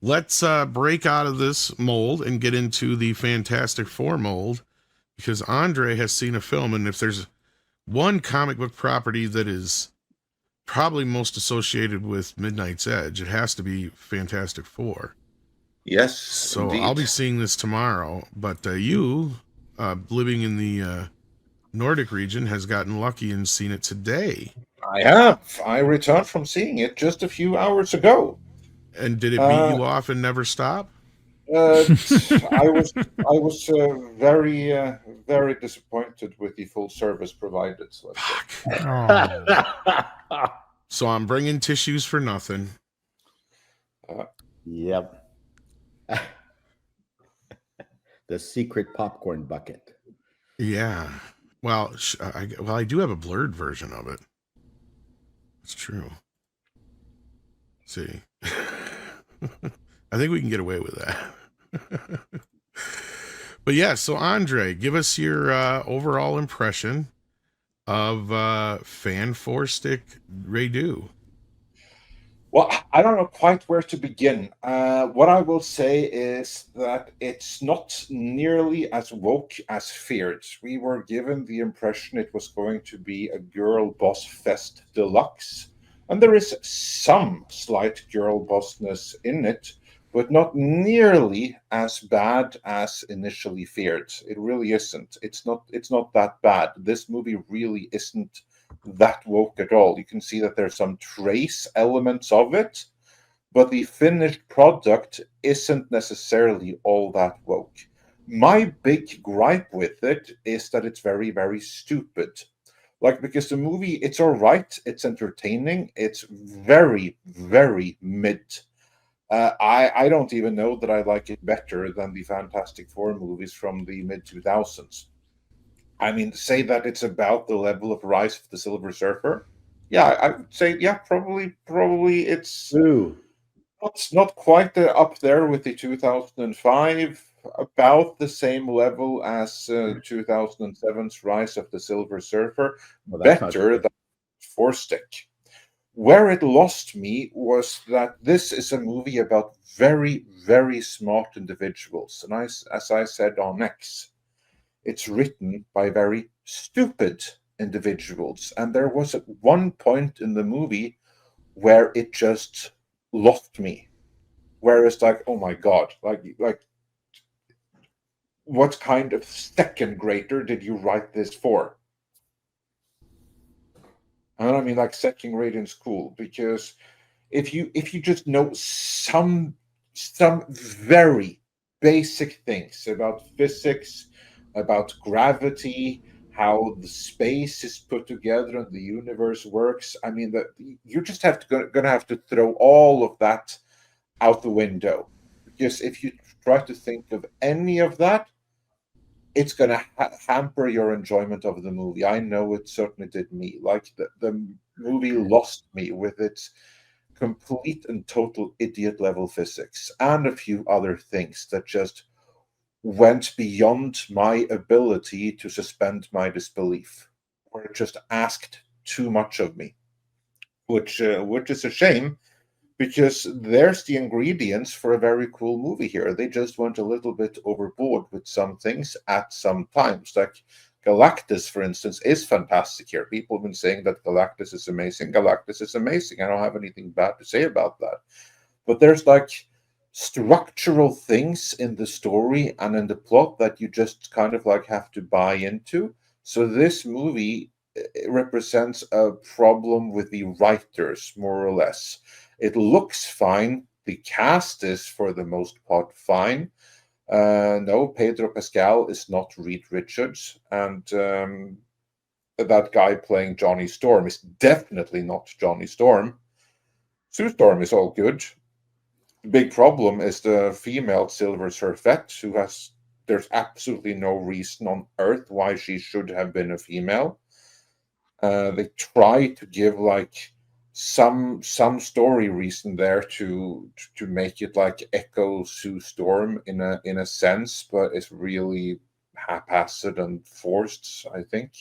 let's break out of this mold and get into the Fantastic Four mold because Andre has seen a film, and if there's one comic book property that is probably most associated with Midnight's Edge, it has to be Fantastic Four. Yes, So I'll indeed. be seeing this tomorrow, but you, living in the Nordic region, has gotten lucky and seen it today. I have. I returned from seeing it just a few hours ago. And did it beat Uh, you off and never stop? I was very very disappointed with the full service provided. Let's say. Fuck. Oh, So I'm bringing tissues for nothing. Uh, Yep. The secret popcorn bucket. Yeah. Well, I do have a blurred version of it. It's true. See, I think we can get away with that. But yeah, so Andre, give us your overall impression of Fan Four Stick Redo. Well, I don't know quite where to begin. What I will say is that it's not nearly as woke as feared. We were given the impression it was going to be a girl boss fest deluxe, and there is some slight girl bossness in it, but not nearly as bad as initially feared. It really isn't. It's not that bad. This movie really isn't that woke at all. You can see that there's some trace elements of it, but the finished product isn't necessarily all that woke. My big gripe with it is that it's very, very stupid. Like, because the movie, it's all right, it's entertaining, it's very, very mid. I don't even know that I like it better than the Fantastic Four movies from the mid 2000s. I mean, say that it's about the level of Rise of the Silver Surfer. Yeah, I would say, yeah, probably Ooh. it's not quite up there with the 2005, about the same level as 2007's Rise of the Silver Surfer, Well, that's not better good. than Four Stick. Where it lost me was that this is a movie about very, very smart individuals. And as I said on X, it's written by very stupid individuals. And there was at one point in the movie where it just lost me. Where it's like, oh my god, like what kind of second grader did you write this for? And I mean like second grade in school, because if you just know some very basic things about physics, about gravity, how the space is put together and the universe works. I mean, that you just have to gonna have to throw all of that out the window, because if you try to think of any of that, it's gonna hamper your enjoyment of the movie. I know it certainly did me. Like the movie lost me with its complete and total idiot level physics and a few other things that just went beyond my ability to suspend my disbelief, or it just asked too much of me, which is a shame, because there's the ingredients for a very cool movie here. They just went a little bit overboard with some things at some times. Like Galactus, for instance, is fantastic here. People have been saying that Galactus is amazing. Galactus is amazing. I don't have anything bad to say about that. But there's like structural things in the story and in the plot that you just kind of like have to buy into. So this movie represents a problem with the writers, more or less. It looks fine. The cast is, for the most part, fine. No, Pedro Pascal is not Reed Richards, and that guy playing Johnny Storm is definitely not Johnny Storm. Sue Storm is all good. The big problem is the female Silver Surfette, who has. There's absolutely no reason on earth why she should have been a female. They try to give like some story reason there to make it like echo Sue Storm in a sense, but it's really haphazard and forced, I think.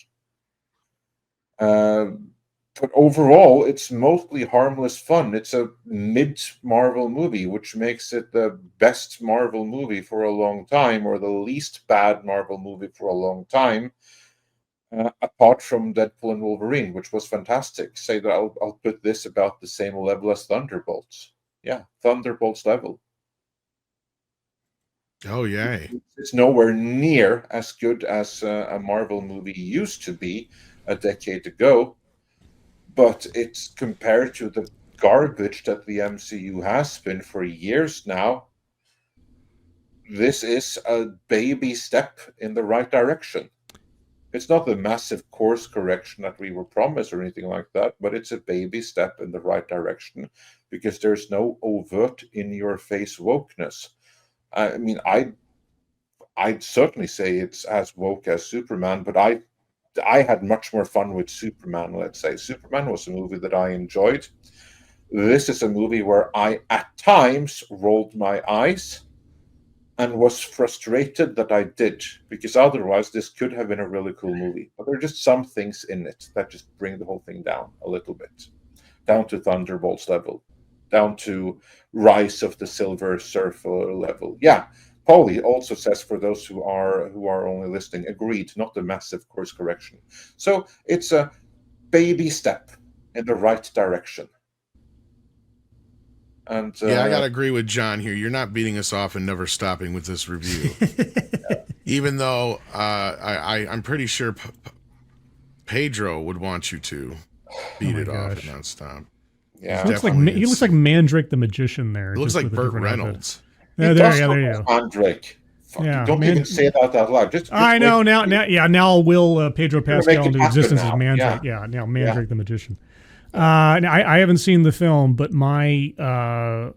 But overall, it's mostly harmless fun. It's a mid-Marvel movie, which makes it the best Marvel movie for a long time, or the least bad Marvel movie for a long time, apart from Deadpool and Wolverine, which was fantastic. Say that I'll put this about the same level as Thunderbolts. Yeah, Thunderbolts level. Oh, yay. It's nowhere near as good as a Marvel movie used to be a decade ago, but it's compared to the garbage that the MCU has been for years now. This is a baby step in the right direction. It's not the massive course correction that we were promised or anything like that, but it's a baby step in the right direction because there's no overt in-your-face wokeness. I mean, I'd certainly say it's as woke as Superman, but I had much more fun with Superman, let's say. Superman was a movie that I enjoyed. This is a movie where I, at times, rolled my eyes and was frustrated that I did, because otherwise this could have been a really cool movie. But there are just some things in it that just bring the whole thing down a little bit. Down to Thunderbolts level. Down to Rise of the Silver Surfer level. Yeah, Paulie also says, for those who are only listening, agreed, not a massive course correction. So it's a baby step in the right direction. And yeah, I gotta agree with John here. You're not beating us off and never stopping with this review. Even though I'm pretty sure Pedro would want you to beat it off and not stop. Yeah, he looks like Mandrake the Magician there. It looks like Burt Reynolds. There you go. Mandrake. Yeah, don't even say that out loud. Just I know now will Pedro Pascal into existence as Mandrake. Yeah. Now Mandrake the Magician. Now I haven't seen the film, but I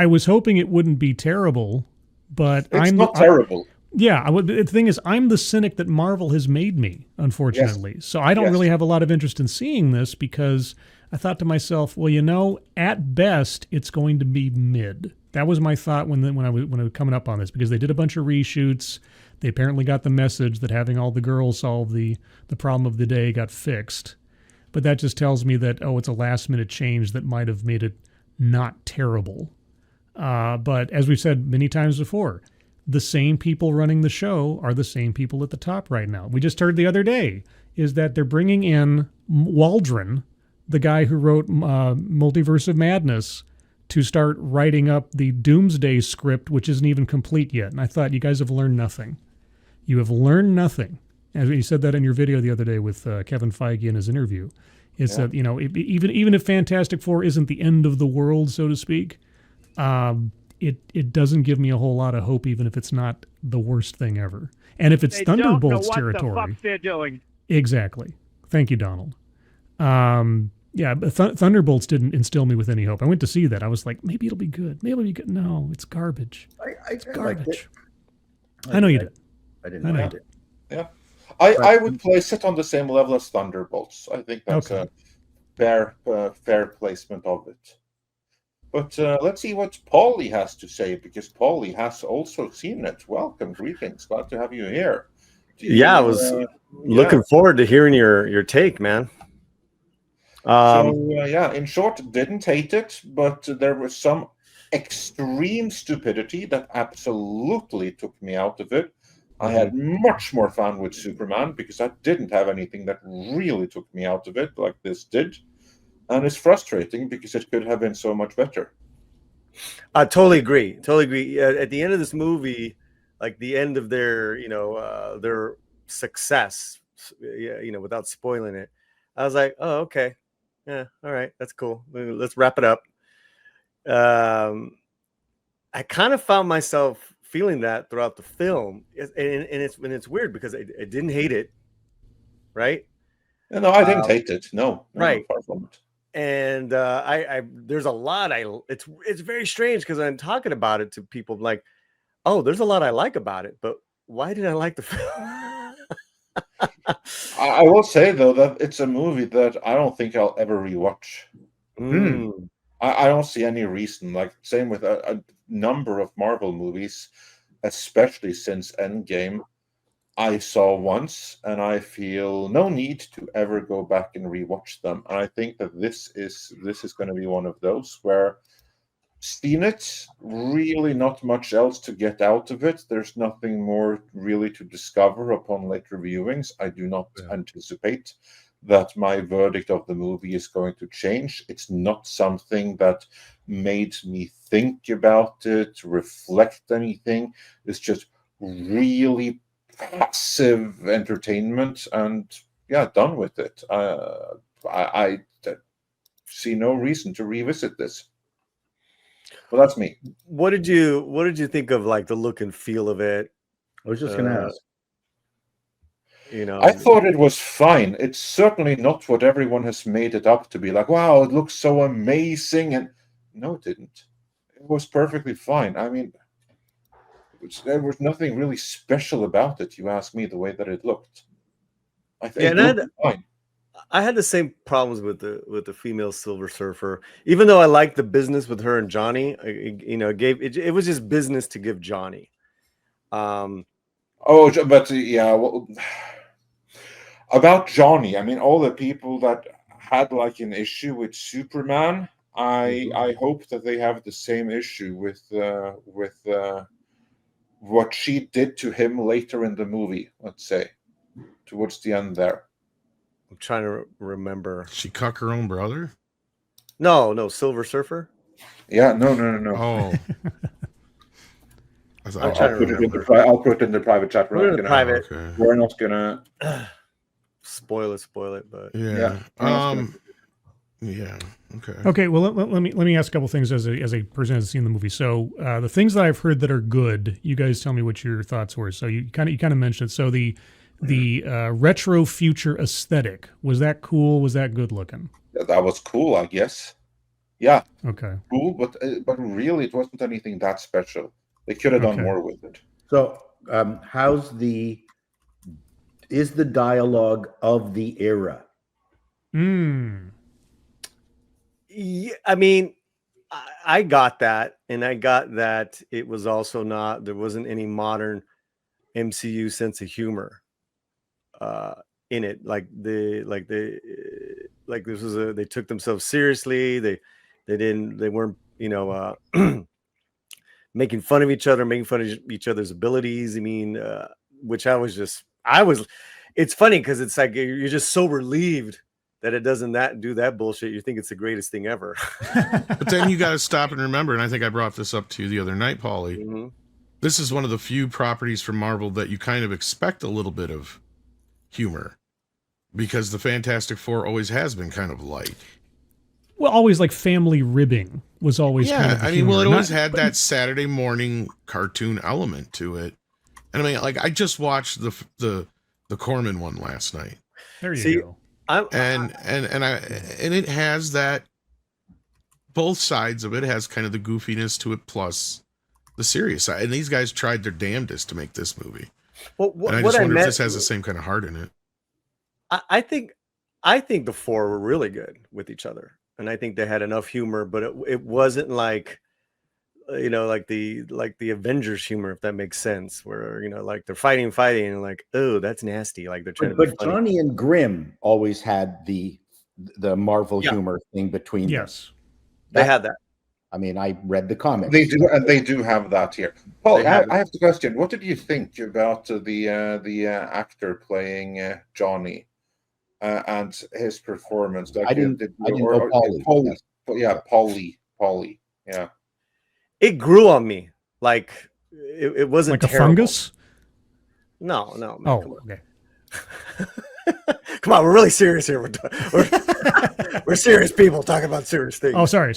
was hoping it wouldn't be terrible, but it's not terrible. The thing is, I'm the cynic that Marvel has made me, unfortunately. Yes. So I don't really have a lot of interest in seeing this because I thought to myself, well, at best, it's going to be mid. That was my thought when I was coming up on this, because they did a bunch of reshoots. They apparently got the message that having all the girls solve the problem of the day got fixed. But that just tells me that, it's a last-minute change that might have made it not terrible. But as we've said many times before, the same people running the show are the same people at the top right now. We just heard the other day is that they're bringing in Waldron, the guy who wrote Multiverse of Madness, to start writing up the Doomsday script, which isn't even complete yet. And I thought, you guys have learned nothing. You have learned nothing. And you said that in your video the other day with Kevin Feige in his interview. It's that, even if Fantastic Four isn't the end of the world, so to speak, it doesn't give me a whole lot of hope, even if it's not the worst thing ever. And if it's Thunderbolts territory, what the fuck they're doing. Exactly. Thank you, Donald. But Thunderbolts didn't instill me with any hope. I went to see that. I was like, maybe it'll be good. Maybe it'll be good. No, it's garbage. It's garbage. I know you did. I didn't like it. Yeah. I would place it on the same level as Thunderbolts. I think that's a fair placement of it. But let's see what Paulie has to say, because Paulie has also seen it. Welcome, greetings, glad to have you here. I was looking forward to hearing your take, man. In short, didn't hate it, but there was some extreme stupidity that absolutely took me out of it. I had much more fun with Superman because I didn't have anything that really took me out of it like this did. And it's frustrating because it could have been so much better. I totally agree. At the end of this movie, like the end of their success, without spoiling it, I was like, oh, okay. Yeah, all right, that's cool. Let's wrap it up. I kind of found myself feeling that throughout the film, and it's weird because I didn't hate it, right? No, I didn't hate it. No, right. Far from it. And I there's a lot it's very strange because I'm talking about it to people like, oh, there's a lot I like about it, but why did I like the film? I will say though that it's a movie that I don't think I'll ever rewatch. I don't see any reason. Like same with a number of Marvel movies, especially since Endgame. I saw once, and I feel no need to ever go back and rewatch them. And I think that this is going to be one of those where seen it, really not much else to get out of it. There's nothing more really to discover upon later viewings. I do not anticipate that my verdict of the movie is going to change. It's not something that made me think about it, reflect anything. It's just really passive entertainment, and done with it. I see no reason to revisit this. Well, that's me. What did you think of like the look and feel of it? I was just going to ask. I thought it was fine. It's certainly not what everyone has made it up to be. Like, wow, it looks so amazing, and no, it didn't. It was perfectly fine. I mean, there was nothing really special about it. You ask me, the way that it looked. I think it looked fine. I had the same problems with the female Silver Surfer. Even though I liked the business with her and Johnny, it was just business to give Johnny. But well, about Johnny, I mean, all the people that had like an issue with Superman, I hope that they have the same issue with what she did to him later in the movie. Let's say towards the end there. I'm trying to remember. She cuck her own brother? No, Silver Surfer. Yeah, no. Oh. I'll put it in the private chat. We're not gonna spoil it, but yeah. Yeah. Okay. Okay. Well, let me ask a couple things as a person has seen the movie. So the things that I've heard that are good, you guys tell me what your thoughts were. So you kind of mentioned it. So the retro future aesthetic, was that cool? Was that good looking? Yeah, that was cool, I guess. Yeah. Okay. Cool, but really, it wasn't anything that special. They could have done more with it. So, is the dialogue of the era? Yeah, I mean, I got that, and I got that it was also there wasn't any modern MCU sense of humor in it. Like this was they took themselves seriously. They weren't making fun of each other, making fun of each other's abilities. I mean, which it's funny because it's like you're just so relieved that it doesn't do that bullshit. You think it's the greatest thing ever. But then you got to stop and remember, and I think I brought this up to you the other night, Paulie. Mm-hmm. This is one of the few properties from Marvel that you kind of expect a little bit of humor, because the Fantastic Four always has been kind of light. Well, always like family ribbing was always kind of it always had that Saturday morning cartoon element to it. And I mean, like, I just watched the Corman one last night. There you go. And it has that, both sides of it has kind of the goofiness to it plus the serious side. And these guys tried their damnedest to make this movie. Well, and I just wonder if this has the same kind of heart in it. I think the four were really good with each other. And I think they had enough humor, but it wasn't like, like the Avengers humor, if that makes sense, where, like they're fighting and like, oh, that's nasty. Like they're trying to be funny. Johnny and Grimm always had the Marvel humor thing between them. Yes. They had that. I mean, I read the comics. They do, and they do have that here. Paul, I have the question. What did you think about the actor playing Johnny and his performance? Like, I didn't know Paulie. Paulie. Yeah. It grew on me. Like it wasn't like terrible. A fungus. No. Man, oh, okay. Come on, we're really serious here. We're serious people talking about serious things. Oh, sorry.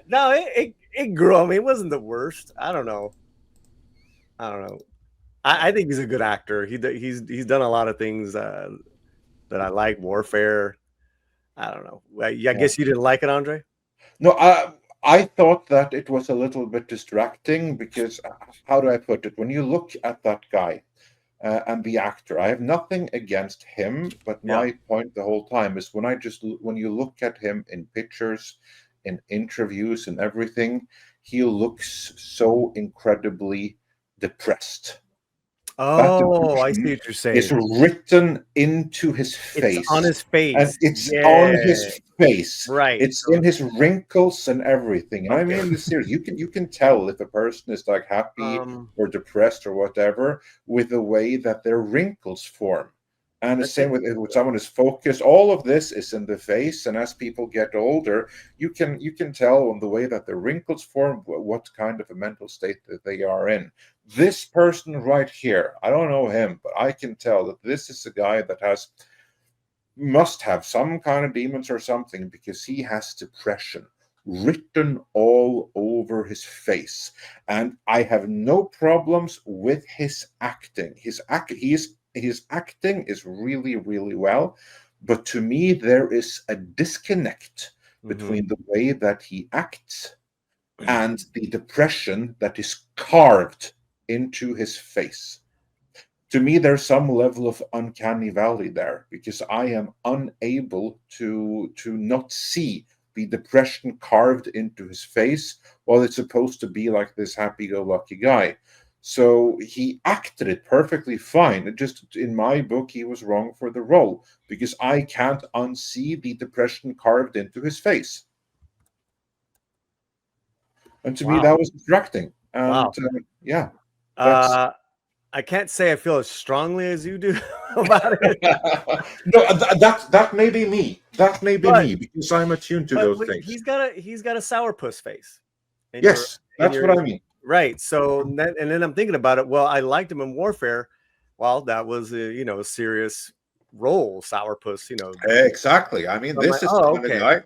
No, it grew on me. It wasn't the worst. I don't know. I think he's a good actor. He's done a lot of things that I like. Warfare. I don't know. I guess you didn't like it, Andre? No, I thought that it was a little bit distracting because, how do I put it? When you look at that guy and the actor, I have nothing against him, but my point the whole time is when you look at him in pictures, in interviews and everything, he looks so incredibly depressed. Oh, I see what you're saying. It's written into his face. It's on his face. And it's on his face. Right. It's in his wrinkles and everything. And I mean, in the series, you can tell if a person is like happy or depressed or whatever with the way that their wrinkles form. And the same with someone is focused. All of this is in the face, and as people get older, you can tell on the way that the wrinkles form what kind of a mental state that they are in. This person right here, I don't know him, but I can tell that this is a guy that must have some kind of demons or something, because he has depression written all over his face. And I have no problems with his acting. His acting is really, really well. But to me, there is a disconnect between the way that he acts and the depression that is carved into his face. To me, there's some level of uncanny valley there, because I am unable to not see the depression carved into his face while it's supposed to be like this happy-go-lucky guy. So he acted it perfectly fine. It just, in my book, he was wrong for the role, because I can't unsee the depression carved into his face. And to me, that was distracting. And yeah. I can't say I feel as strongly as you do about it. No, that may be me. That may be me, because I'm attuned to those things. He's got a sourpuss face. Yes, that's what I mean. Right. So and then I'm thinking about it. Well, I liked him in Warfare. Well, that was a serious role, sourpuss. Exactly. I mean, this is the kind of guy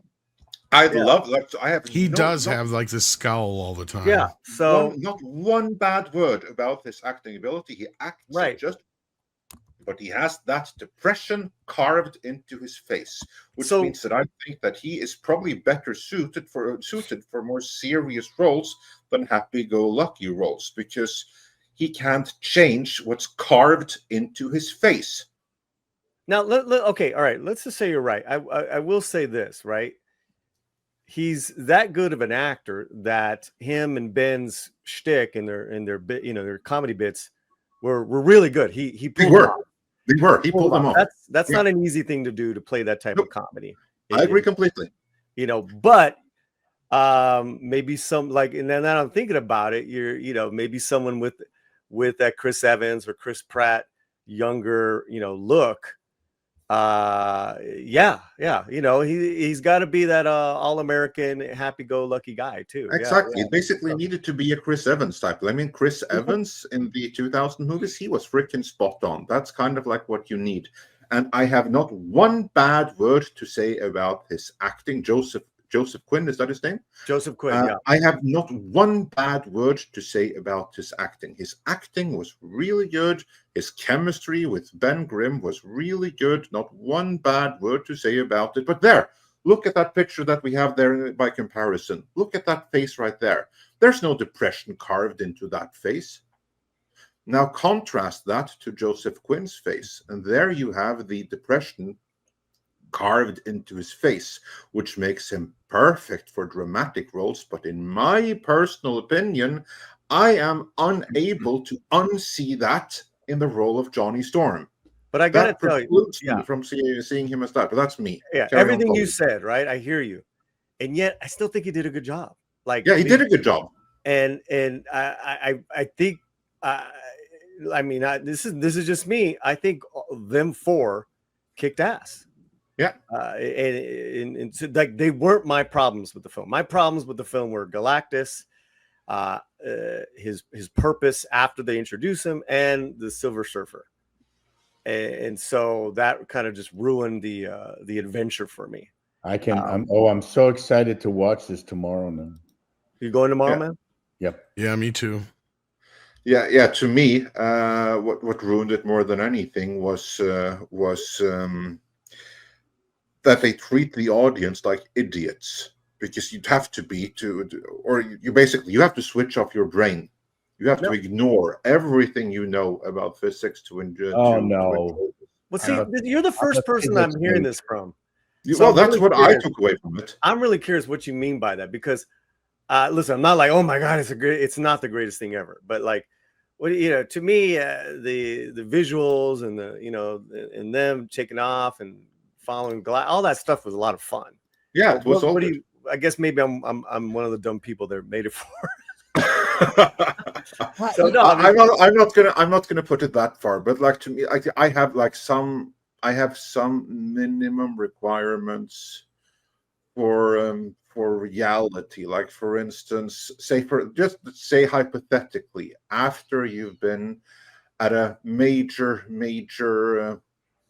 I'd love. Like, I have. He does have like this scowl all the time. Yeah. So not one bad word about his acting ability. He acts but he has that depression carved into his face, which means that I think that he is probably better suited for more serious roles than happy-go-lucky roles, because he can't change what's carved into his face. Now, okay, all right. Let's just say you're right. I will say this, right? He's that good of an actor that him and Ben's shtick and their comedy bits were really good. He pulled them off. He pulled them off. That's not an easy thing to do, to play that type of comedy. I agree completely. But maybe some, like, and then I'm thinking about it. Maybe someone with that Chris Evans or Chris Pratt younger look. He's got to be that all-American happy-go-lucky guy too. Exactly. It basically needed to be a Chris Evans type. I mean, Chris Evans in the 2000 movies, he was freaking spot on. That's kind of like what you need. And I have not one bad word to say about his acting. Joseph Quinn, is that his name? Joseph Quinn, yeah. I have not one bad word to say about his acting. His acting was really good. His chemistry with Ben Grimm was really good. Not one bad word to say about it. But there, look at that picture that we have there by comparison. Look at that face right there. There's no depression carved into that face. Now contrast that to Joseph Quinn's face, and there you have the depression carved into his face, which makes him perfect for dramatic roles. But in my personal opinion, I am unable to unsee that in the role of Johnny Storm. But I gotta tell you, from seeing him as that. But that's me. Yeah, everything you said, right? I hear you, and yet I still think he did a good job. Like, he did a good job. And I think, this is just me. I think them four kicked ass. Yeah. And like, they weren't my problems with the film. My problems with the film were Galactus, his purpose after they introduce him, and the Silver Surfer. And so that kind of just ruined the adventure for me. I'm so excited to watch this tomorrow now. You going tomorrow, man? Yep. Yeah, me too. Yeah. To me, what ruined it more than anything was that they treat the audience like idiots, because you'd have to be you have to switch off your brain. You have to ignore everything you know about physics to enjoy. Well, see, you're the first person I'm hearing this from. So that's really what I took away from it. I'm really curious what you mean by that, because listen, I'm not like, oh my God, it's not the greatest thing ever. But like, well, to me, the visuals and and them taking off and following all that stuff was a lot of fun. Yeah, it was all what do good. you? I guess maybe I'm one of the dumb people that made it for. So no, I'm not gonna put it that far, but like to me, I have some minimum requirements for reality. Like for instance, say hypothetically, after you've been at a major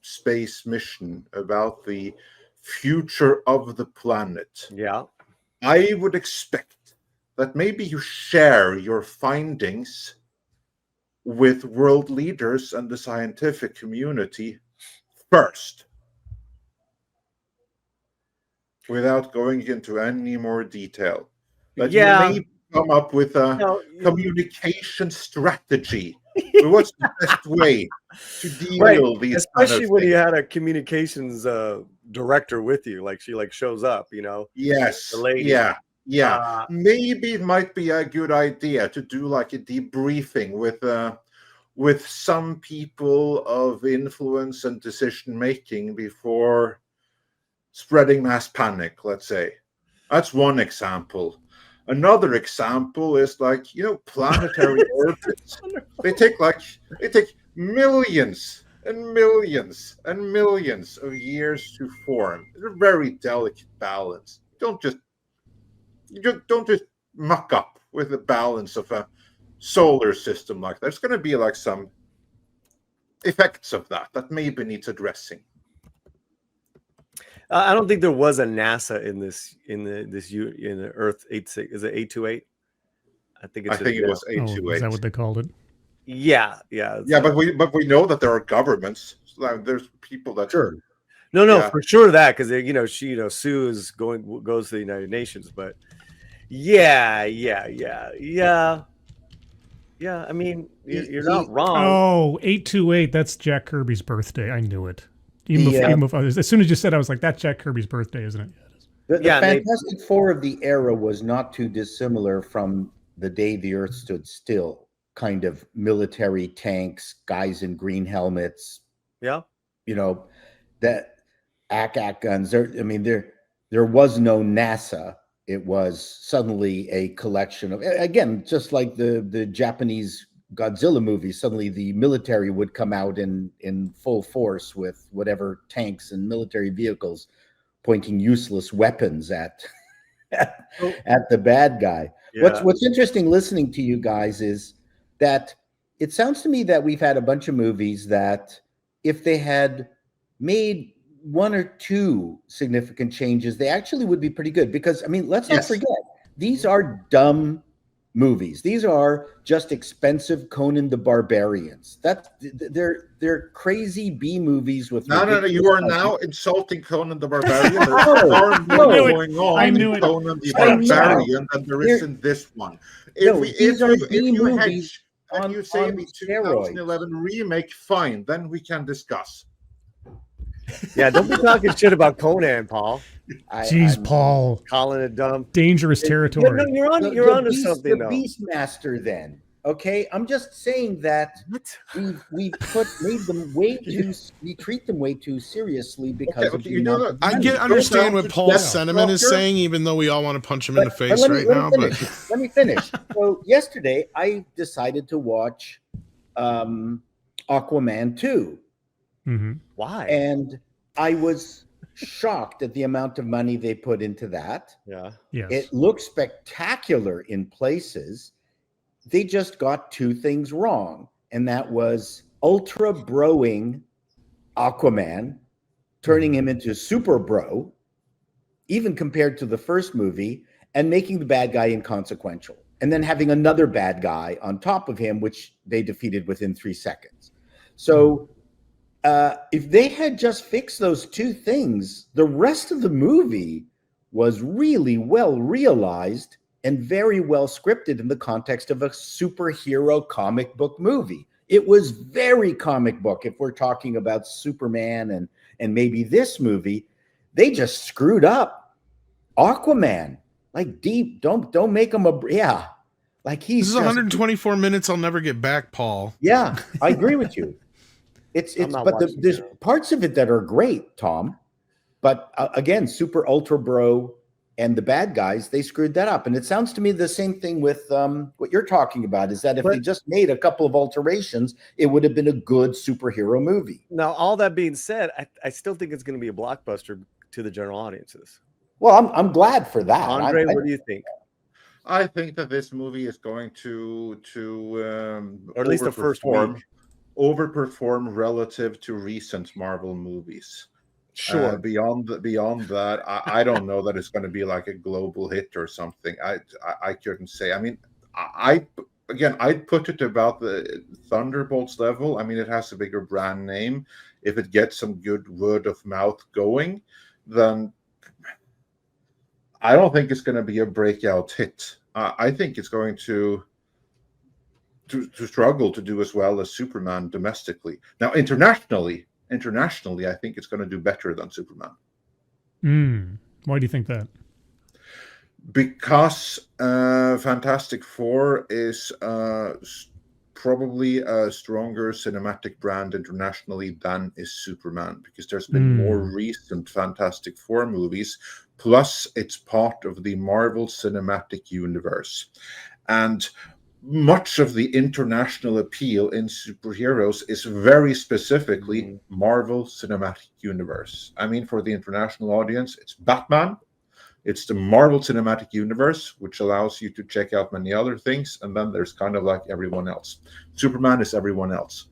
space mission about the future of the planet, yeah, I would expect that maybe you share your findings with world leaders and the scientific community first, without going into any more detail. That you may come up with a communication strategy. What's the best way to deal with these especially when things? you had a communications director with you, like she shows up, Yes, the lady. yeah. Maybe it might be a good idea to do like a debriefing with some people of influence and decision making before spreading mass panic, let's say. That's one example. Another example is planetary orbits. They take millions and millions and millions of years to form. It's a very delicate balance. You don't just muck up with the balance of a solar system like that. There's going to be some effects of that maybe needs addressing. I don't think there was a NASA in the Earth 86. Is it 828? I think it was 828. Oh, is that what they called it? Yeah. But we know that there are governments. There's people that for sure that because Sue is goes to the United Nations, but yeah. I mean, you're not wrong. Oh, 828. That's Jack Kirby's birthday. I knew it. As soon as you said, I was like, that's Jack Kirby's birthday, isn't it? The Fantastic Four of the era was not too dissimilar from the day the Earth stood still. Kind of military tanks, guys in green helmets. Yeah. That ACAC guns. There was no NASA. It was suddenly a collection of, again, just like the Japanese Godzilla movies, suddenly the military would come out in full force with whatever tanks and military vehicles pointing useless weapons at the bad guy. Yeah. What's interesting listening to you guys is that it sounds to me that we've had a bunch of movies that if they had made one or two significant changes, they actually would be pretty good. Because let's not forget, these are dumb movies. These are just expensive Conan the Barbarians. They're crazy B movies with. No. You are now insulting Conan the Barbarian. There's far more going on in Conan the Barbarian than there is in this one. If you say the 2011 remake, fine, then we can discuss. Yeah, don't be talking shit about Conan, Paul. Jeez, Paul, calling it dumb. Dangerous territory. You're onto something. The Beastmaster, then. Okay, I'm just saying that we treat them way too seriously because I understand what Paul's sentiment is saying, even though we all want to punch him in the face now. Let me finish. So yesterday I decided to watch Aquaman 2. Mm-hmm. Why? And I was shocked at the amount of money they put into that. Yeah. Yes. It looks spectacular in places. They just got two things wrong, and that was ultra broing Aquaman, turning him into super bro, even compared to the first movie, and making the bad guy inconsequential, and then having another bad guy on top of him, which they defeated within 3 seconds. So if they had just fixed those two things, the rest of the movie was really well realized and very well scripted in the context of a superhero comic book movie. It was very comic book. If we're talking about Superman and maybe this movie, they just screwed up Aquaman. Like, deep, don't make him like he's This is just- 124 minutes I'll never get back, Paul. Yeah, I agree with you. It's not but watching there's it. parts of it that are great, Tom. But again, Super Ultra Bro and the bad guys, they screwed that up. And it sounds to me the same thing with what you're talking about, is that if they just made a couple of alterations, it would have been a good superhero movie. Now, all that being said, I still think it's going to be a blockbuster to the general audiences. Well, I'm glad for that. Andre, what do you think? I think that this movie is going to Or at least the first week. overperform relative to recent Marvel movies. Sure. Beyond that, I don't know that it's going to be like a global hit or something. I couldn't say. I mean, I'd put it about the Thunderbolts level. I mean, it has a bigger brand name. If it gets some good word of mouth going, then I don't think it's going to be a breakout hit. I think it's going to struggle to do as well as Superman domestically. Now, internationally, I think it's going to do better than Superman. Why do you think that? Because Fantastic Four is probably a stronger cinematic brand internationally than is Superman, because there's been more recent Fantastic Four movies, plus it's part of the Marvel Cinematic Universe. And much of the international appeal in superheroes is very specifically Marvel Cinematic Universe. I mean, for the international audience, it's Batman, it's the Marvel Cinematic Universe, which allows you to check out many other things, and then there's kind of like everyone else. Superman is everyone else.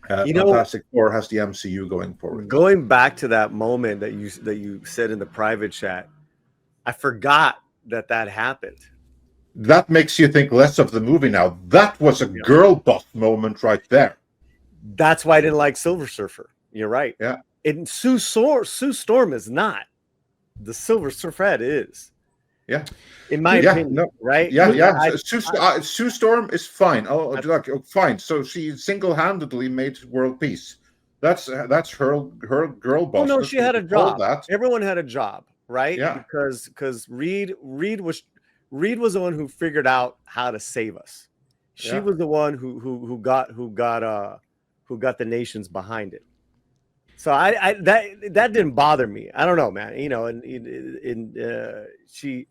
Fantastic Four has the MCU going forward. Going back to that moment that you said in the private chat, I forgot that happened. That makes you think less of the movie now. That was a girl buff moment right there. That's why I didn't like Silver Surfer. You're right. Yeah. And Sue Storm is not. The Silver Surfer is. Yeah. In my opinion, right? Sue Storm is fine. Fine. So she single-handedly made world peace. That's her girl boss. Oh no, she had a job. Everyone had a job, right? Yeah. Because Reed was the one who figured out how to save us. She was the one who got the nations behind it. So that didn't bother me. I don't know, man. You know, she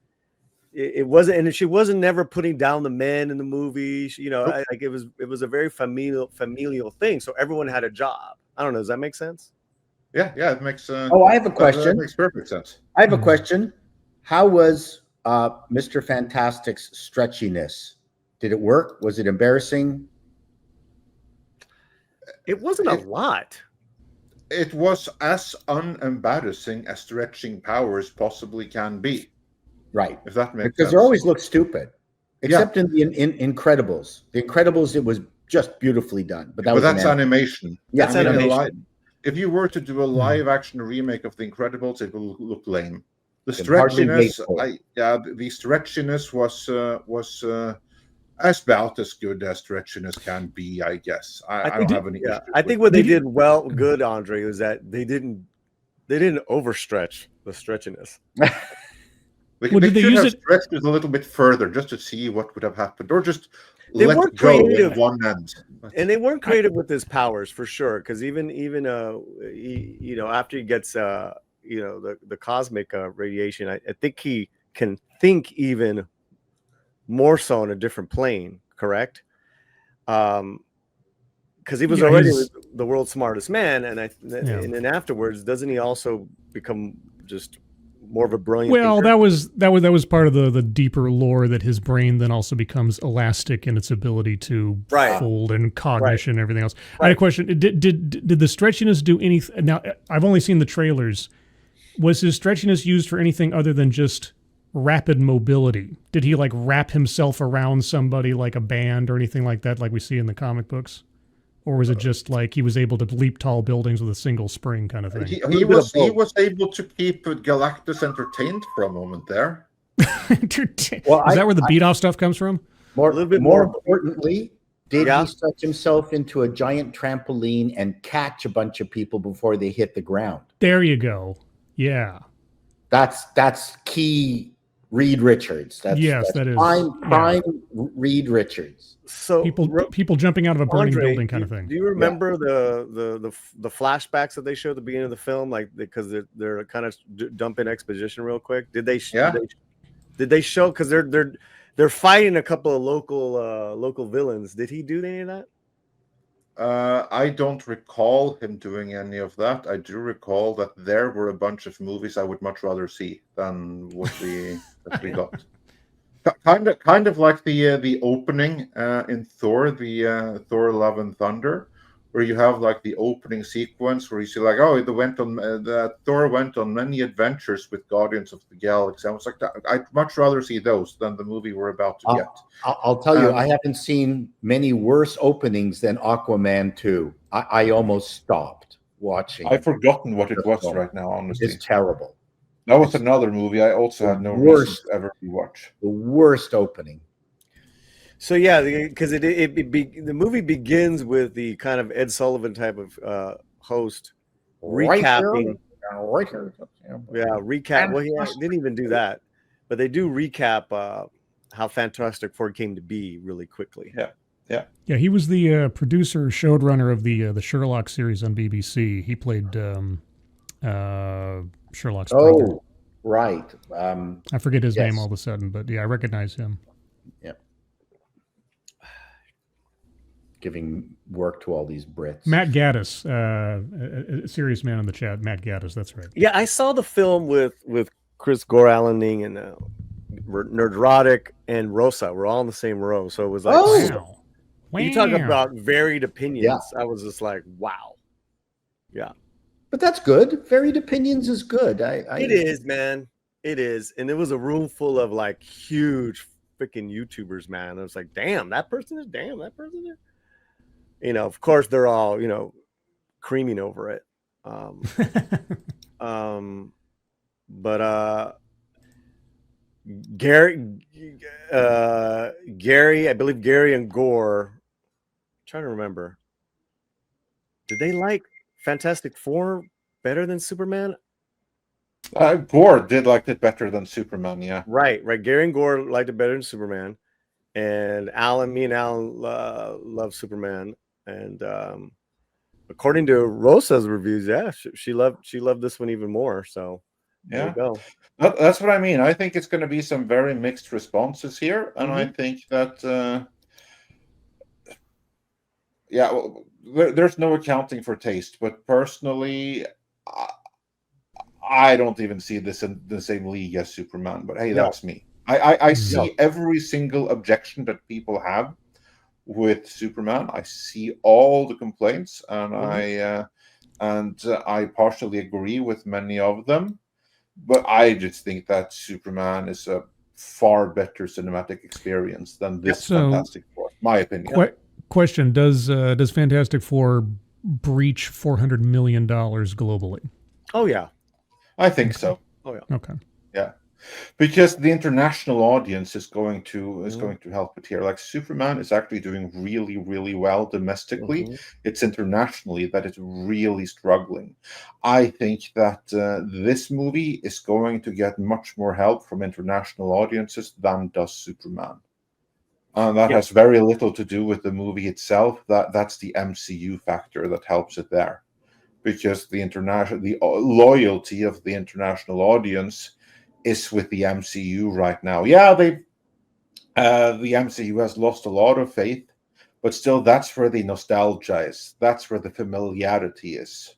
wasn't never putting down the men in the movie. You know, like it was a very familial thing. So everyone had a job. I don't know. Does that make sense? Yeah, it makes. I have a question. That makes perfect sense. I have a question. How was Mr. Fantastic's stretchiness? Did it work? Was it embarrassing? It wasn't a lot. It was as unembarrassing as stretching powers possibly can be. Right. If that makes sense. Because they always look stupid. Except in the Incredibles. The Incredibles, it was just beautifully done. But that's animation. Yeah, that's animation. If you were to do a live action remake of The Incredibles, it will look lame. The stretchiness, the stretchiness was as about as good as stretchiness can be, I guess. I don't have any. Yeah, I think what they did good, Andre, was that they didn't overstretch the stretchiness. They should have stretched it a little bit further just to see what would have happened, or just let weren't go creative at one end. And they weren't creative with his powers for sure, because even after he gets the cosmic radiation, I think he can think even more so on a different plane, correct? Because he was already the world's smartest man, and then afterwards, doesn't he also become just more of a brilliant thinker? that was part of the deeper lore, that his brain then also becomes elastic in its ability to fold and cognition and everything else. I had a question. Did the stretchiness do anything? Now, I've only seen the trailers. Was his stretchiness used for anything other than just rapid mobility? Did he like wrap himself around somebody like a band or anything like that, like we see in the comic books? Or was it just like he was able to leap tall buildings with a single spring kind of thing? He was able to keep Galactus entertained for a moment there. Is that where the beat-off stuff comes from? More importantly, did he stretch himself into a giant trampoline and catch a bunch of people before they hit the ground? There you go. Yeah. That's key Reed Richards. Yes, that's that is, prime Reed Richards. So people jumping out of a burning Andre, building kind of thing. Do you remember the flashbacks that they showed at the beginning of the film, like because they're kind of dumping exposition real quick? Did they show, because they're fighting a couple of local villains? Did he do any of that? I don't recall him doing any of that. I do recall that there were a bunch of movies I would much rather see than what we got. Kind of like the opening in Thor, the Thor: Love and Thunder, where you have like the opening sequence where you see like, oh, Thor went on many adventures with Guardians of the Galaxy. I was like, I'd much rather see those than the movie we're about to get. I'll tell you, I haven't seen many worse openings than Aquaman 2. I almost stopped watching. I've forgotten what it was right now, honestly. It's terrible. That was another movie I also had no reason to ever rewatch. The worst opening. So yeah, because the movie begins with the kind of Ed Sullivan type of host recapping. Right here. Yeah, recap. Well, he didn't even do that, but they do recap how Fantastic Four came to be really quickly. Yeah. He was the producer, showrunner of the Sherlock series on BBC. He played Sherlock's brother. Oh, right. I forget his name all of a sudden, but yeah, I recognize him. Yep. Giving work to all these Brits. Matt Gaddis, a serious man in the chat. Matt Gaddis, that's right. Yeah, I saw the film with Chris Gore-Allaning and Nerdrotic and Rosa. We're all in the same row, so it was like, wow. You talk about varied opinions. Yeah. I was just like, wow. Yeah. But that's good. Varied opinions is good. It is, man. It is. And it was a room full of like huge freaking YouTubers, man. I was like, damn, that person is that person is. You know, of course they're all, creaming over it. But Gary, I believe Gary and Gore, I'm trying to remember. Did they like Fantastic Four better than Superman? Gore did like it better than Superman, yeah. Right. Gary and Gore liked it better than Superman, and me and Alan love Superman. And according to Rosa's reviews, yeah, she loved this one even more. So there you go. That's what I mean. I think it's going to be some very mixed responses here, and I think that there's no accounting for taste. But personally, I don't even see this in the same league as Superman. But hey, that's me. I see every single objection that people have with Superman. I see all the complaints, and I partially agree with many of them. But I just think that Superman is a far better cinematic experience than this Fantastic Four. My opinion. Question: Does Fantastic Four breach $400 million globally? Oh yeah, I think so. Oh yeah. Okay. Yeah. Because the international audience is going to help it here. Like Superman is actually doing really, really well domestically. It's internationally that it's really struggling. I think that this movie is going to get much more help from international audiences than does Superman. And that has very little to do with the movie itself. That's the MCU factor that helps it there, because the loyalty of the international audience is with the MCU right now. Yeah, the MCU has lost a lot of faith, but still, that's where the nostalgia is. That's where the familiarity is.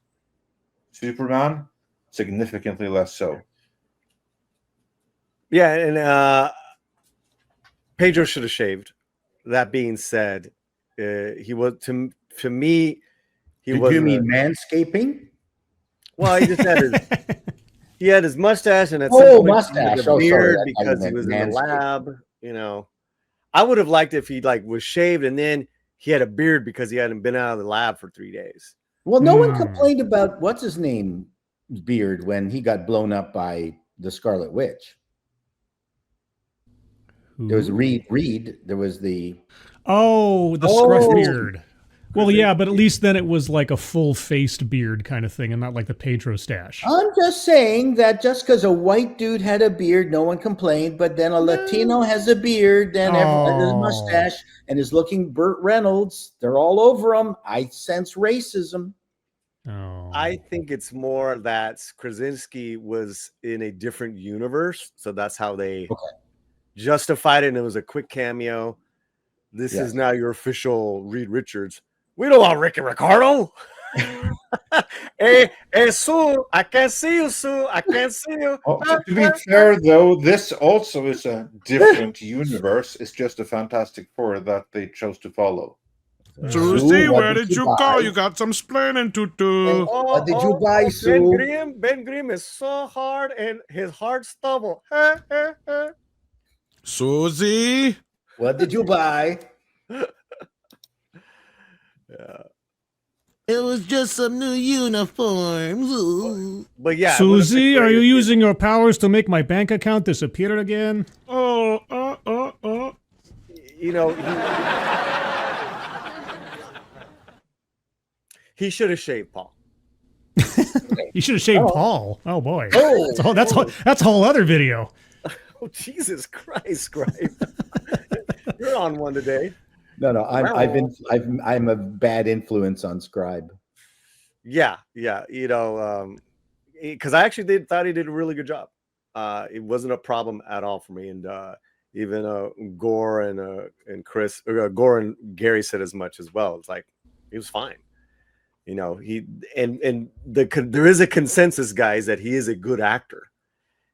Superman, significantly less so. Yeah, and Pedro should have shaved. That being said, he was to me. Did you mean manscaping? Well, he just had he had his mustache and mustache. A beard because he was in the lab. I would have liked if he was shaved and then he had a beard because he hadn't been out of the lab for 3 days. Well, no one complained about what's his name beard when he got blown up by the Scarlet Witch. There was Reed. There was the scruff beard. Well, yeah, but at least then it was like a full-faced beard kind of thing and not like the Pedro stash. I'm just saying that just because a white dude had a beard, no one complained. But then a Latino has a beard, then everyone has a mustache and is looking Burt Reynolds. They're all over him. I sense racism. Oh. I think it's more that Krasinski was in a different universe, so that's how they justified it. And it was a quick cameo. This is now your official Reed Richards. We don't want Ricky Ricardo. Hey, Sue, I can't see you, Sue. I can't see you. To be fair, though, this also is a different universe. It's just a Fantastic Four that they chose to follow. Susie, where did you go? You got some splaining to do. What did you buy, Sue? Ben Grimm is so hard and his heart stubble. Susie, What did you buy? Yeah. it was just some new uniforms. Ooh. But yeah, Susie, are you using your powers to make my bank account disappear again? Oh. You know, he should have shaved Paul. You should have shaved Paul. Oh boy, that's a whole other video. Oh Jesus Christ, Scribe! You're on one today. No, I'm a bad influence on Scribe. Yeah. You know, because I actually thought he did a really good job. It wasn't a problem at all for me, and even Gore and Chris, Gore and Gary said as much as well. It's like he was fine. You know, there is a consensus, guys, that he is a good actor.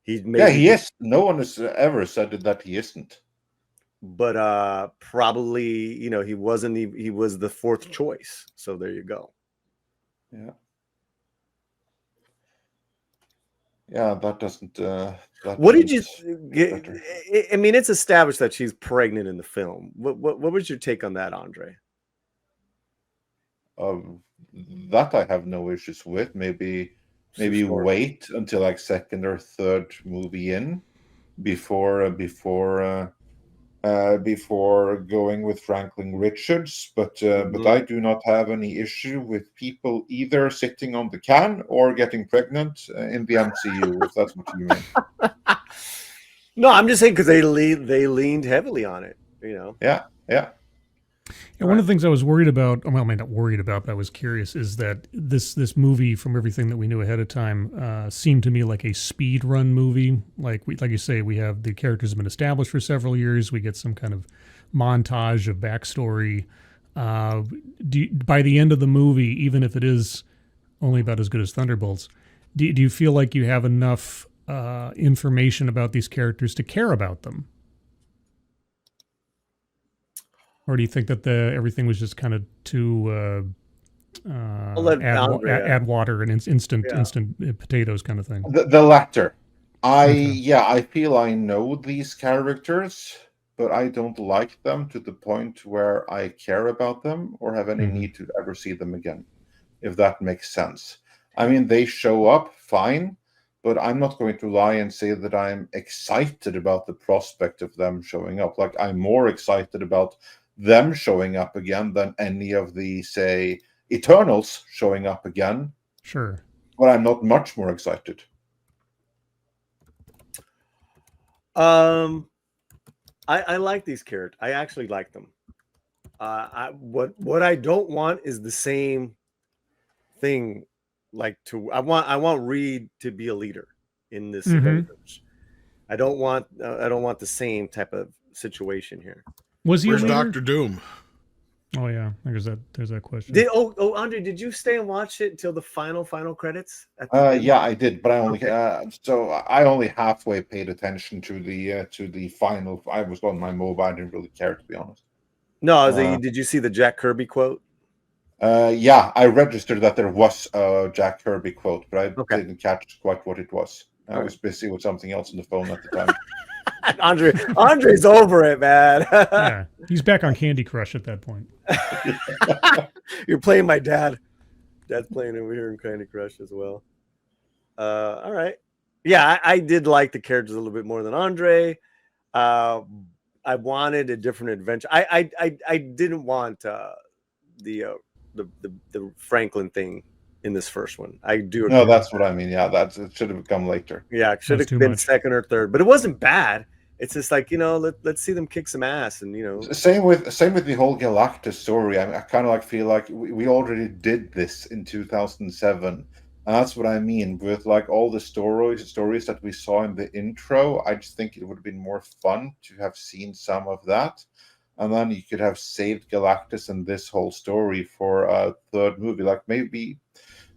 He is. No one has ever said that he isn't. But probably, you know, he was the fourth choice. So there you go. Yeah, that doesn't. What did you? I mean, it's established that she's pregnant in the film. What was your take on that, Andre? That I have no issues with. Maybe wait until like second or third movie in before going with Franklin Richards. But I do not have any issue with people either sitting on the can or getting pregnant in the MCU, if that's what you mean. No, I'm just saying because they leaned heavily on it. You know. Yeah. And one of the things I was worried about, well, I mean, not worried about, but I was curious, is that this movie, from everything that we knew ahead of time, seemed to me like a speed run movie. Like you say, we have the characters have been established for several years. We get some kind of montage of backstory. By the end of the movie, even if it is only about as good as Thunderbolts, do you feel like you have enough information about these characters to care about them? Or do you think that everything was just kind of too add water and instant potatoes kind of thing? The latter. I feel I know these characters, but I don't like them to the point where I care about them or have any need to ever see them again, if that makes sense. I mean, they show up fine, but I'm not going to lie and say that I'm excited about the prospect of them showing up. Like, I'm more excited about them showing up again than any of the, say, Eternals showing up again. Sure. But I'm not much more excited. I like these characters. I actually like them. What I don't want is the same thing. I want Reed to be a leader in this Avengers. I don't want the same type of situation here. Was he Where's Dr. Doom? Oh yeah, there's that question. Andre, did you stay and watch it until the final credits? Yeah, I did, but I only I only halfway paid attention to the final. I was on my mobile. I didn't really care, to be honest. No, did you see the Jack Kirby quote? Yeah, I registered that there was a Jack Kirby quote, but I didn't catch quite what it was. I was busy with something else on the phone at the time. Andre's over it, man. Yeah, he's back on Candy Crush at that point. You're playing my dad. Dad's playing over here in Candy Crush as well. All right. Yeah, I did like the characters a little bit more than Andre. I wanted a different adventure. I didn't want the the Franklin thing in this first one. I do agree. No, that's what I mean. Yeah, it should have come later. Yeah, it should That's have too been much. second or third, but it wasn't bad. It's just like, let's see them kick some ass, and Same with the whole Galactus story. I mean, I kind of like feel like we already did this in 2007, and that's what I mean with like all the stories that we saw in the intro. I just think it would have been more fun to have seen some of that, and then you could have saved Galactus and this whole story for a third movie. Like maybe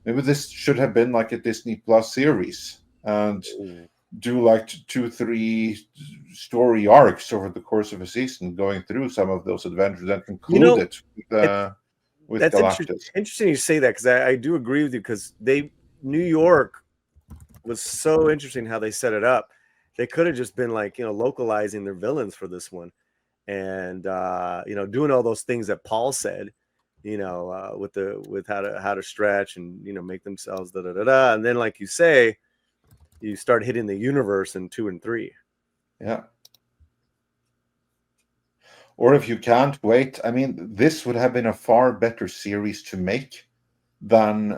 this should have been like a Disney Plus series, and do like 2-3 story arcs over the course of a season, going through some of those adventures and conclude it with that's Galactus. interesting you say that, because I do agree with you, because New York was so interesting how they set it up. They could have just been like, localizing their villains for this one, and doing all those things that Paul said, with how to stretch and make themselves and then, like you say, you start hitting the universe in 2 and 3. Yeah. Or if you can't wait, I mean, this would have been a far better series to make than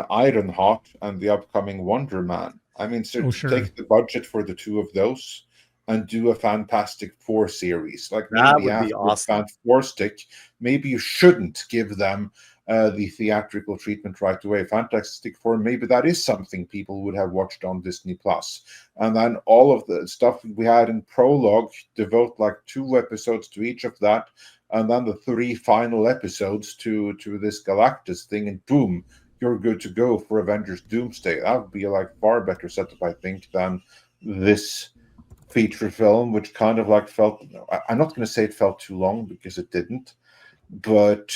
Ironheart and the upcoming Wonder Man. I mean, so sure. take the budget for the two of those and do a Fantastic Four series. Like That maybe would be after awesome. Fantastic, maybe you shouldn't give them the theatrical treatment right away. Fantastic Four, maybe that is something people would have watched on Disney Plus. And then all of the stuff we had in Prologue, devote like 2 episodes to each of that, and then the 3 final episodes to this Galactus thing, and boom, you're good to go for Avengers Doomsday. That would be like far better setup, I think, than this feature film, which kind of like felt, I'm not going to say it felt too long, because it didn't, but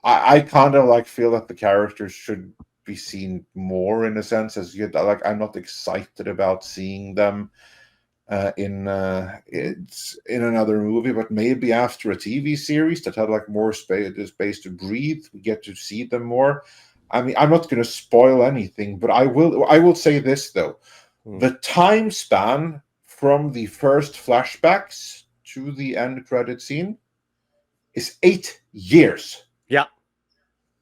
I kind of like feel that the characters should be seen more, in a sense, as you like. I'm not excited about seeing them in another movie, but maybe after a TV series that had like more space to breathe, we get to see them more. I mean, I'm not going to spoil anything, but I will say this though: the time span from the first flashbacks to the end credit scene is 8 years. Yeah.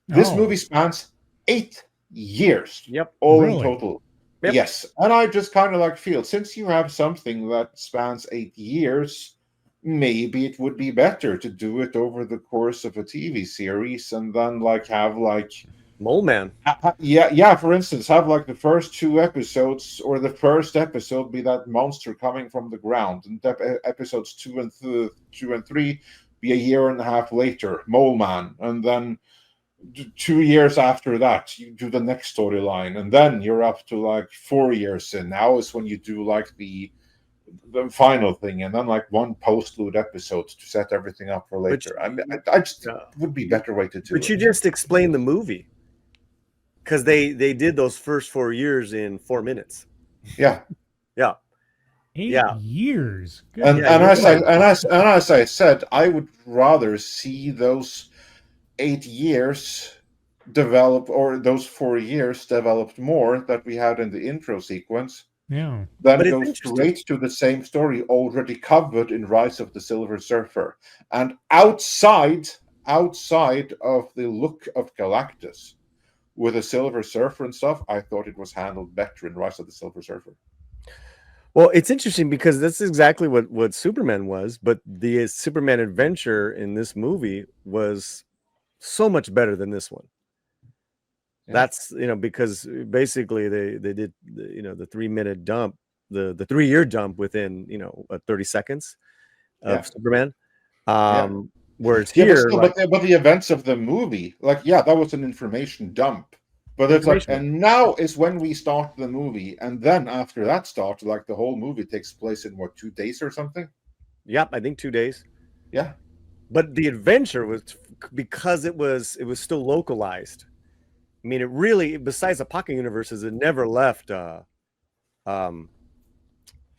This movie spans 8 years. Yep. All Really? in total. Yep. Yes. And I just kind of like feel, since you have something that spans 8 years, maybe it would be better to do it over the course of a TV series, and then like have like Mole Man. Yeah, for instance, have like the first 2 episodes, or the first episode be that monster coming from the ground, and episodes 2 and 3 be a year and a half later, Mole Man, and then 2 years after that you do the next storyline, and then you're up to like 4 years in. Now is when you do like the final thing, and then like 1 postlude episode to set everything up for later. I just would be better way to do it. But you just explained the movie, because they did those first 4 years in 4 minutes. Yeah. 8 years. And as I said, I would rather see those 8 years develop, or those 4 years developed more, that we had in the intro sequence. Yeah. Then go straight to the same story already covered in Rise of the Silver Surfer. And outside of the look of Galactus with a Silver Surfer and stuff, I thought it was handled better in Rise of the Silver Surfer. Well, it's interesting because that's exactly what Superman was, but the Superman adventure in this movie was so much better than this one. Yeah. That's, because basically they did, the 3-minute dump, the 3-year dump within, 30 seconds of Superman. Whereas here, but the events of the movie, that was an information dump. But it's like, and now is when we start the movie, and then after that starts, like the whole movie takes place in 2 days or something? Yep, I think 2 days. Yeah. But the adventure was, because it was still localized. I mean, it really, besides the pocket universes, it never left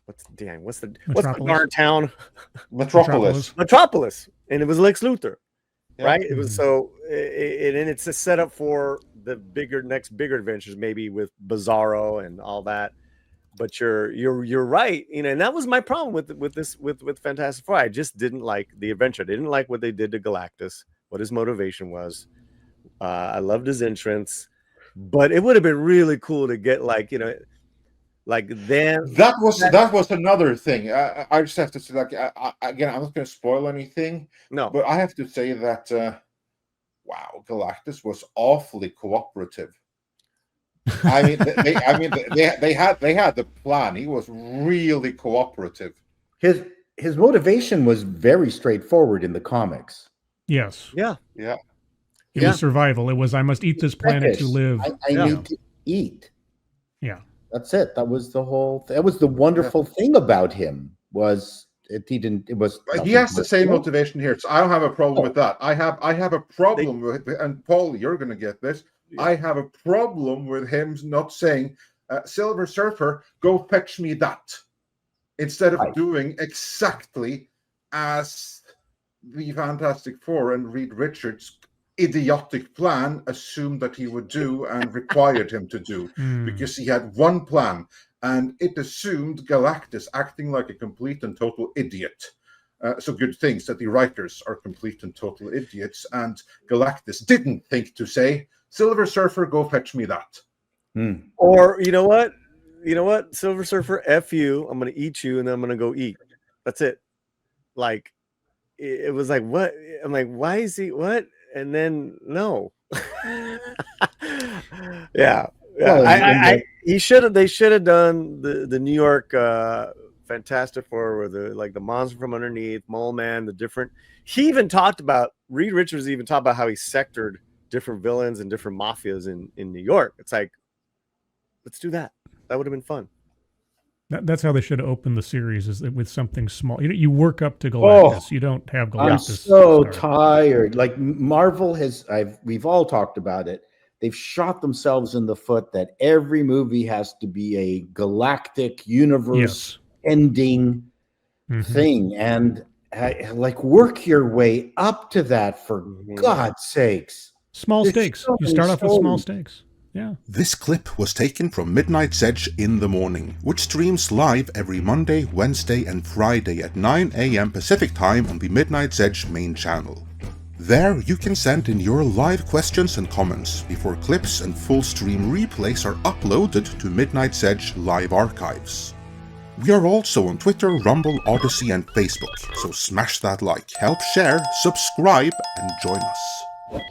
what's the darn town? Metropolis. And it was Lex Luthor. Yeah. Right? It was so, and it's a setup for the next bigger adventures, maybe with Bizarro and all that. But you're right, you know, and that was my problem with Fantastic Four. I just didn't like the adventure. I didn't like what they did to Galactus, what his motivation was. I loved his entrance, but it would have been really cool to get like, you know, like then That was another thing. I just have to say, like, again, I'm not going to spoil anything. no, But I have to say that, wow, Galactus was awfully cooperative. I mean, they had the plan. He was really cooperative. His motivation was very straightforward in the comics. Yes. yeah. It was survival. It was, I must eat this planet to live. I need to eat. Yeah. That's it. That was the whole. That was the wonderful thing about him, was he didn't. It was. He has the same motivation here, so I don't have a problem with that. I have a problem with, and Paul, you're going to get this. I have a problem with him not saying, Silver Surfer, go fetch me that, instead of doing exactly as the Fantastic Four and Reed Richards' idiotic plan assumed that he would do and required him to do, because he had one plan, and it assumed Galactus acting like a complete and total idiot. So good things that the writers are complete and total idiots, and Galactus didn't think to say, Silver Surfer, go fetch me that. Or you know what, Silver Surfer, F you, I'm gonna eat you, and then I'm gonna go eat. That's it. Like it was like, what? I'm like, why is he what? And then no. Yeah. Well, they should have done the New York Fantastic Four, where the monster from underneath, Mole Man, the different. He even talked about, Reed Richards even talked about how he sectored different villains and different mafias in New York. It's like, let's do that. That would have been fun. That's how they should have opened the series, is with something small. You work up to Galactus. You don't have Galactus. I'm so tired. Like Marvel we've all talked about it. They've shot themselves in the foot that every movie has to be a galactic universe ending thing. And like, work your way up to that, for God's sakes. Small stakes. You start off with small stakes. Yeah. This clip was taken from Midnight's Edge in the Morning, which streams live every Monday, Wednesday and Friday at 9 a.m. Pacific Time on the Midnight's Edge main channel. There you can send in your live questions and comments before clips and full stream replays are uploaded to Midnight's Edge live archives. We are also on Twitter, Rumble, Odyssey and Facebook, so smash that like, help share, subscribe and join us.